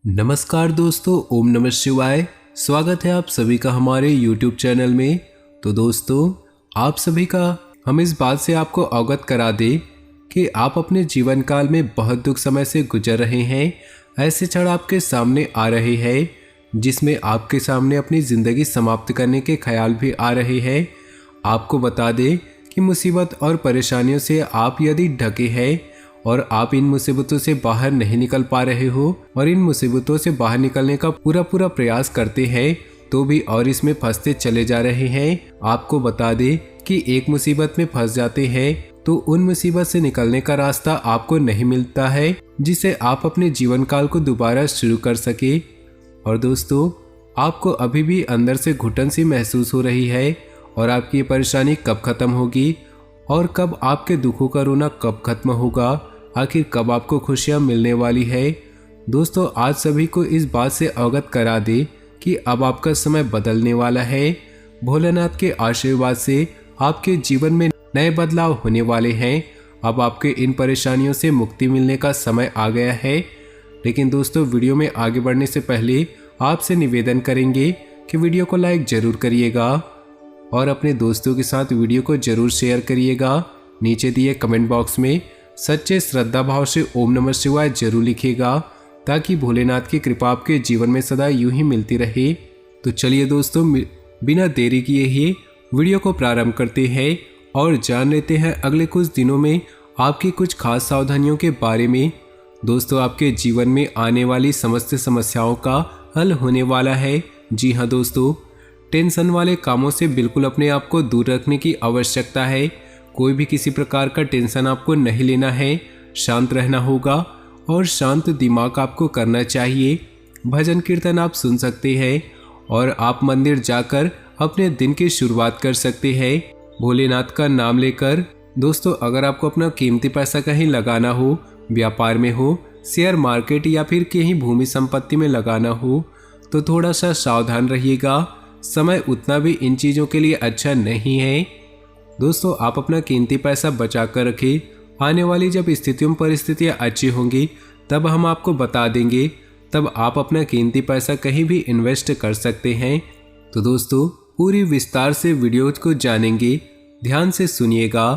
नमस्कार दोस्तों, ओम नमः शिवाय। स्वागत है आप सभी का हमारे YouTube चैनल में। तो दोस्तों, आप सभी का हम इस बात से आपको अवगत करा दें कि आप अपने जीवन काल में बहुत दुख समय से गुजर रहे हैं। ऐसे क्षण आपके सामने आ रहे हैं जिसमें आपके सामने अपनी ज़िंदगी समाप्त करने के ख्याल भी आ रहे हैं। आपको बता दें कि मुसीबत और परेशानियों से आप यदि ढके हैं और आप इन मुसीबतों से बाहर नहीं निकल पा रहे हो और इन मुसीबतों से बाहर निकलने का पूरा प्रयास करते हैं तो भी और इसमें फंसते चले जा रहे हैं। आपको बता दें कि एक मुसीबत में फंस जाते हैं तो उन मुसीबत से निकलने का रास्ता आपको नहीं मिलता है जिसे आप अपने जीवन काल को दोबारा शुरू कर सके। और दोस्तों, आपको अभी भी अंदर से घुटन सी महसूस हो रही है और आपकी परेशानी कब खत्म होगी और कब आपके दुखों का रोना कब खत्म होगा, आखिर कब आपको खुशियां मिलने वाली है। दोस्तों, आज सभी को इस बात से अवगत करा दे कि अब आपका समय बदलने वाला है। भोलेनाथ के आशीर्वाद से आपके जीवन में नए बदलाव होने वाले हैं। अब आपके इन परेशानियों से मुक्ति मिलने का समय आ गया है। लेकिन दोस्तों, वीडियो में आगे बढ़ने से पहले आपसे निवेदन करेंगे कि वीडियो को लाइक जरूर करिएगा और अपने दोस्तों के साथ वीडियो को जरूर शेयर करिएगा। नीचे दिए कमेंट बॉक्स में सच्चे श्रद्धा भाव से ओम नमः शिवाय जरूर लिखिएगा ताकि भोलेनाथ की कृपा आपके जीवन में सदा यूं ही मिलती रहे। तो चलिए दोस्तों, बिना देरी किए ही वीडियो को प्रारंभ करते हैं और जान लेते हैं अगले कुछ दिनों में आपकी कुछ खास सावधानियों के बारे में। दोस्तों, आपके जीवन में आने वाली समस्त समस्याओं का हल होने वाला है। जी हाँ दोस्तों, टेंशन वाले कामों से बिल्कुल अपने आप को दूर रखने की आवश्यकता है। कोई भी किसी प्रकार का टेंशन आपको नहीं लेना है, शांत रहना होगा और शांत दिमाग आपको करना चाहिए। भजन कीर्तन आप सुन सकते हैं और आप मंदिर जाकर अपने दिन की शुरुआत कर सकते हैं भोलेनाथ का नाम लेकर। दोस्तों, अगर आपको अपना कीमती पैसा कहीं लगाना हो, व्यापार में हो, शेयर मार्केट या फिर कहीं भूमि संपत्ति में लगाना हो तो थोड़ा सा सावधान रहिएगा। समय उतना भी इन चीज़ों के लिए अच्छा नहीं है। दोस्तों, आप अपना कीमती पैसा बचा कर रखें। आने वाली जब स्थितियों परिस्थितियाँ अच्छी होंगी तब हम आपको बता देंगे, तब आप अपना कीमती पैसा कहीं भी इन्वेस्ट कर सकते हैं। तो दोस्तों, पूरी विस्तार से वीडियो को जानेंगे, ध्यान से सुनिएगा।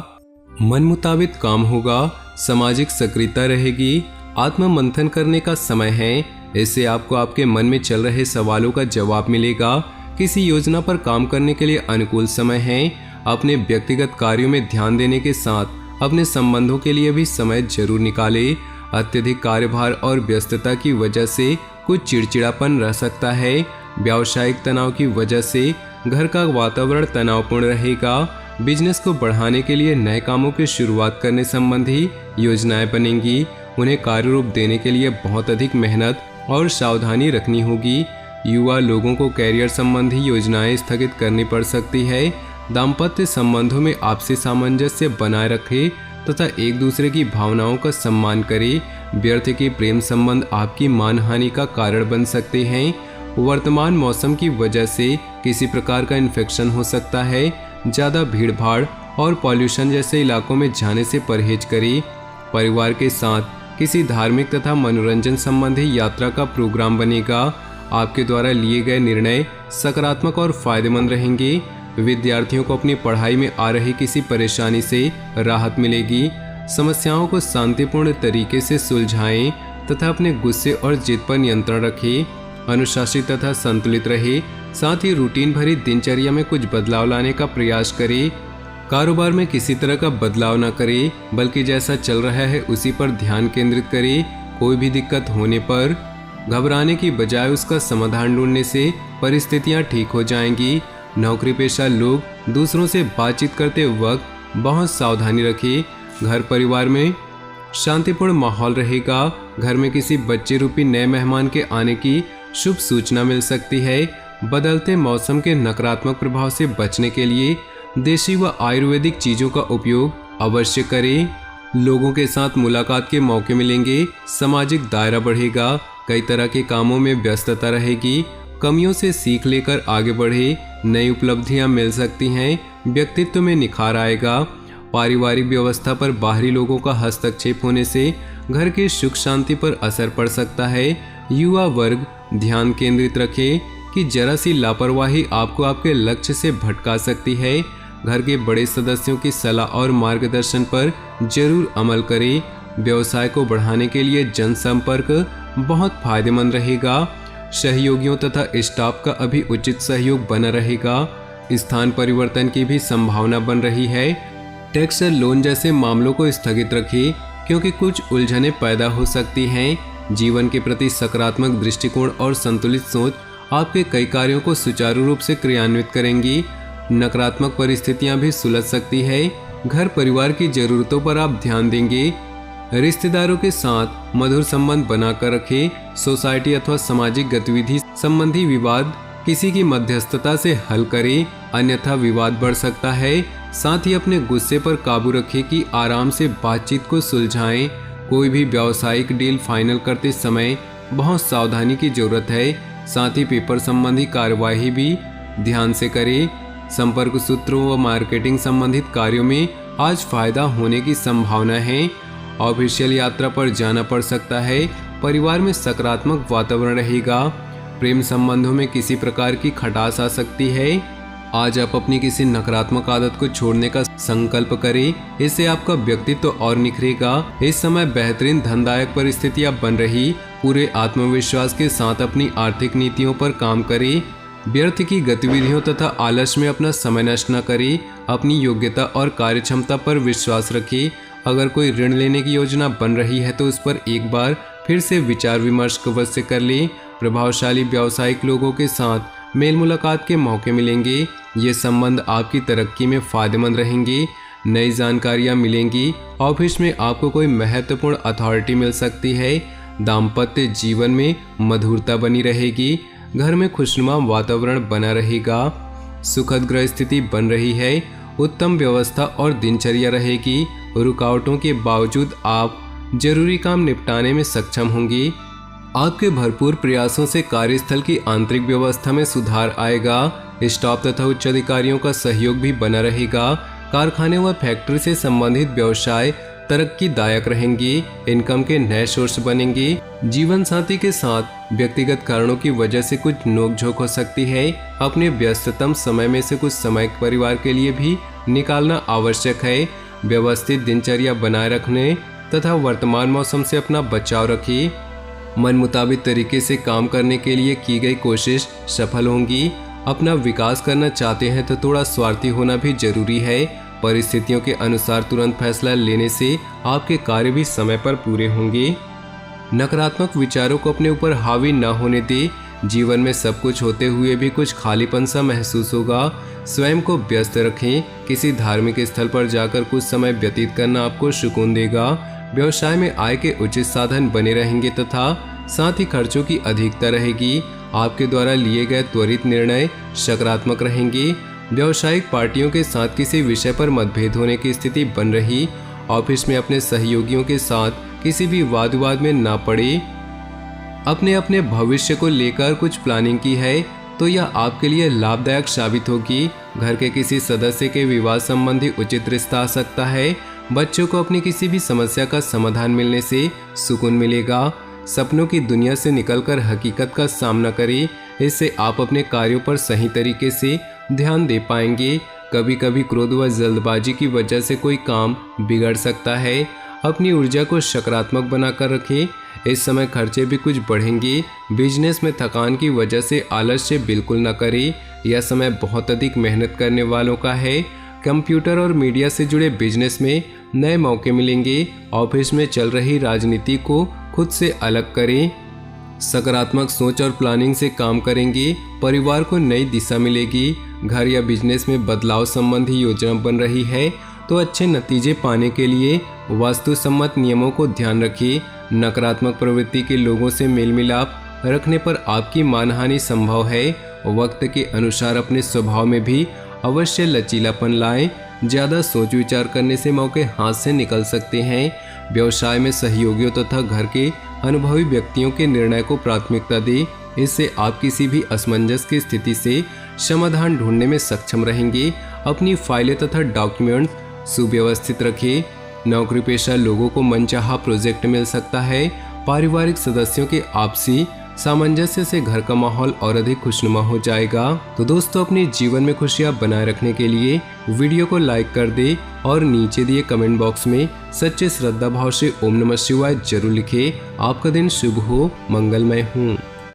मन मुताबिक काम होगा, सामाजिक सक्रियता रहेगी, आत्म मंथन करने का समय है। इससे आपको आपके मन में चल रहे सवालों का जवाब मिलेगा। किसी योजना पर काम करने के लिए अनुकूल समय है। अपने व्यक्तिगत कार्यों में ध्यान देने के साथ अपने संबंधों के लिए भी समय जरूर निकालें। अत्यधिक कार्यभार और व्यस्तता की वजह से कुछ चिड़चिड़ापन रह सकता है। व्यावसायिक तनाव की वजह से घर का वातावरण तनावपूर्ण रहेगा। बिजनेस को बढ़ाने के लिए नए कामों की शुरुआत करने संबंधी योजनाएं बनेंगी। उन्हें कार्य रूप देने के लिए बहुत अधिक मेहनत और सावधानी रखनी होगी। युवा लोगों को कैरियर संबंधी योजनाएं स्थगित करनी पड़ सकती है। दाम्पत्य संबंधों में आपसी सामंजस्य बनाए रखें तथा एक दूसरे की भावनाओं का सम्मान करें। व्यर्थ के प्रेम संबंध आपकी मानहानि का कारण बन सकते हैं। वर्तमान मौसम की वजह से किसी प्रकार का इन्फेक्शन हो सकता है। ज़्यादा भीड़ भाड़ और पॉल्यूशन जैसे इलाकों में जाने से परहेज करें। परिवार के साथ किसी धार्मिक तथा मनोरंजन संबंधी यात्रा का प्रोग्राम बनेगा। आपके द्वारा लिए गए निर्णय सकारात्मक और फायदेमंद रहेंगे। विद्यार्थियों को अपनी पढ़ाई में आ रही किसी परेशानी से राहत मिलेगी। समस्याओं को शांतिपूर्ण तरीके से सुलझाएं तथा अपने गुस्से और जिद पर नियंत्रण रखें। अनुशासित तथा संतुलित रहे। साथ ही रूटीन भरी दिनचर्या में कुछ बदलाव लाने का प्रयास करें। कारोबार में किसी तरह का बदलाव न करें, बल्कि जैसा चल रहा है उसी पर ध्यान केंद्रित करें। कोई भी दिक्कत होने पर घबराने की बजाय उसका समाधान ढूंढने से परिस्थितियां ठीक हो जाएंगी। नौकरी पेशा लोग दूसरों से बातचीत करते वक्त बहुत सावधानी रखें। घर परिवार में शांतिपूर्ण माहौल रहेगा। घर में किसी बच्चे रूपी नए मेहमान के आने की शुभ सूचना मिल सकती है। बदलते मौसम के नकारात्मक प्रभाव से बचने के लिए देशी व आयुर्वेदिक चीज़ों का उपयोग अवश्य करें। लोगों के साथ मुलाकात के मौके मिलेंगे। सामाजिक दायरा बढ़ेगा। कई तरह के कामों में व्यस्तता रहेगी। कमियों से सीख लेकर आगे बढ़े। नई उपलब्धियां मिल सकती हैं। व्यक्तित्व में निखार आएगा। पारिवारिक व्यवस्था पर बाहरी लोगों का हस्तक्षेप होने से घर की सुख शांति पर असर पड़ सकता है। युवा वर्ग ध्यान केंद्रित रखें कि जरा सी लापरवाही आपको आपके लक्ष्य से भटका सकती है। घर के बड़े सदस्यों की सलाह और मार्गदर्शन पर जरूर अमल करें। व्यवसाय को बढ़ाने के लिए जनसंपर्क बहुत फायदेमंद रहेगा। सहयोगियों तथा स्टाफ का अभी उचित सहयोग बना रहेगा। स्थान परिवर्तन की भी संभावना बन रही है। टैक्स और लोन जैसे मामलों को स्थगित रखें क्योंकि कुछ उलझनें पैदा हो सकती हैं। जीवन के प्रति सकारात्मक दृष्टिकोण और संतुलित सोच आपके कई कार्यों को सुचारू रूप से क्रियान्वित करेंगी। नकारात्मक परिस्थितियां भी सुलझ सकती है। घर परिवार की जरूरतों पर आप ध्यान देंगे। रिश्तेदारों के साथ मधुर संबंध बनाकर रखें। सोसाइटी अथवा सामाजिक गतिविधि संबंधी विवाद किसी की मध्यस्थता से हल करें, अन्यथा विवाद बढ़ सकता है। साथ ही अपने गुस्से पर काबू रखें कि आराम से बातचीत को सुलझाएं। कोई भी व्यावसायिक डील फाइनल करते समय बहुत सावधानी की जरूरत है। साथ ही पेपर संबंधी कार्यवाही भी ध्यान से करें। संपर्क सूत्रों व मार्केटिंग संबंधित कार्यों में आज फायदा होने की संभावना है। ऑफिशियल यात्रा पर जाना पड़ सकता है। परिवार में सकारात्मक वातावरण रहेगा। प्रेम संबंधों में किसी प्रकार की खटास आ सकती है। आज आप अपनी किसी नकारात्मक आदत को छोड़ने का संकल्प करें, इससे आपका व्यक्तित्व और निखरेगा। इस समय बेहतरीन धनदायक परिस्थितियां बन रही। पूरे आत्मविश्वास के साथ अपनी आर्थिक नीतियों पर काम करें। व्यर्थ की गतिविधियों तथा आलस में अपना समय नष्ट न करें। अपनी योग्यता और कार्यक्षमता पर विश्वास रखें। अगर कोई ऋण लेने की योजना बन रही है तो उस पर एक बार फिर से विचार विमर्श अवश्य कर लें। प्रभावशाली व्यावसायिक लोगों के साथ मेल मुलाकात के मौके मिलेंगे। ये संबंध आपकी तरक्की में फायदेमंद रहेंगे। नई जानकारियां मिलेंगी। ऑफिस में आपको कोई महत्वपूर्ण अथॉरिटी मिल सकती है। दाम्पत्य जीवन में मधुरता बनी रहेगी। घर में खुशनुमा वातावरण बना रहेगा। सुखद गृह स्थिति बन रही है। उत्तम व्यवस्था और दिनचर्या रहेगी। रुकावटों के बावजूद आप जरूरी काम निपटाने में सक्षम होंगे। आपके भरपूर प्रयासों से कार्यस्थल की आंतरिक व्यवस्था में सुधार आएगा। स्टाफ तथा उच्च अधिकारियों का सहयोग भी बना रहेगा। कारखाने व फैक्ट्री से संबंधित व्यवसाय तरक्कीदायक रहेंगे। इनकम के नए सोर्स बनेंगे। जीवन साथी के साथ व्यक्तिगत कारणों की वजह से कुछ नोकझोंक हो सकती है। अपने व्यस्ततम समय में से कुछ समय परिवार के लिए भी निकालना आवश्यक है। व्यवस्थित दिनचर्या बनाए रखने तथा वर्तमान मौसम से अपना बचाव रखिए। मन मुताबिक तरीके से काम करने के लिए की गई कोशिश सफल होंगी। अपना विकास करना चाहते हैं तो थोड़ा स्वार्थी होना भी जरूरी है। परिस्थितियों के अनुसार तुरंत फैसला लेने से आपके कार्य भी समय पर पूरे होंगे। नकारात्मक विचारों को अपने ऊपर हावी न होने दे। जीवन में सब कुछ होते हुए भी कुछ खालीपन सा महसूस होगा। स्वयं को व्यस्त रखें। किसी धार्मिक स्थल पर जाकर कुछ समय व्यतीत करना आपको सुकून देगा। व्यवसाय में आय के उचित साधन बने रहेंगे तथा साथ ही खर्चों की अधिकता रहेगी। आपके द्वारा लिए गए त्वरित निर्णय सकारात्मक रहेंगे। व्यावसायिक पार्टियों के साथ किसी विषय पर मतभेद होने की स्थिति बन रही। ऑफिस में अपने सहयोगियों के साथ किसी भी वाद विवाद में ना पड़े। अपने भविष्य को लेकर कुछ प्लानिंग की है तो यह आपके लिए लाभदायक साबित होगी। घर के किसी सदस्य के विवाह संबंधी उचित रिश्ता आ सकता है। बच्चों को अपनी किसी भी समस्या का समाधान मिलने से सुकून मिलेगा। सपनों की दुनिया से निकलकर हकीकत का सामना करें। इससे आप अपने कार्यों पर सही तरीके से ध्यान दे पाएंगे। कभी कभी क्रोध व जल्दबाजी की वजह से कोई काम बिगड़ सकता है। अपनी ऊर्जा को सकारात्मक बनाकर रखें। इस समय खर्चे भी कुछ बढ़ेंगे। बिजनेस में थकान की वजह से आलस्य बिल्कुल न करें। यह समय बहुत अधिक मेहनत करने वालों का है। कंप्यूटर और मीडिया से जुड़े बिजनेस में नए मौके मिलेंगे। ऑफिस में चल रही राजनीति को खुद से अलग करें। सकारात्मक सोच और प्लानिंग से काम करेंगे। परिवार को नई दिशा मिलेगी। घर या बिजनेस में बदलाव संबंधी योजना बन रही है तो अच्छे नतीजे पाने के लिए वास्तु सम्मत नियमों को ध्यान रखिए। नकारात्मक प्रवृत्ति के लोगों से मेल मिलाप रखने पर आपकी मानहानि संभव है। वक्त के अनुसार अपने स्वभाव में भी अवश्य लचीलापन लाएं। ज़्यादा सोच विचार करने से मौके हाथ से निकल सकते हैं। व्यवसाय में सहयोगियों तथा घर के अनुभवी व्यक्तियों के निर्णय को प्राथमिकता दें। इससे आप किसी भी असमंजस की स्थिति से समाधान ढूंढने में सक्षम रहेंगे। अपनी फाइलें तथा डॉक्यूमेंट सुव्यवस्थित रखें। नौकरी पेशा लोगों को मनचाहा प्रोजेक्ट मिल सकता है। पारिवारिक सदस्यों के आपसी सामंजस्य से घर का माहौल और अधिक खुशनुमा हो जाएगा। तो दोस्तों, अपने जीवन में खुशियां बनाए रखने के लिए वीडियो को लाइक कर दे और नीचे दिए कमेंट बॉक्स में सच्चे श्रद्धा भाव से ओम नमः शिवाय जरूर लिखे। आपका दिन शुभ हो, मंगलमय हो।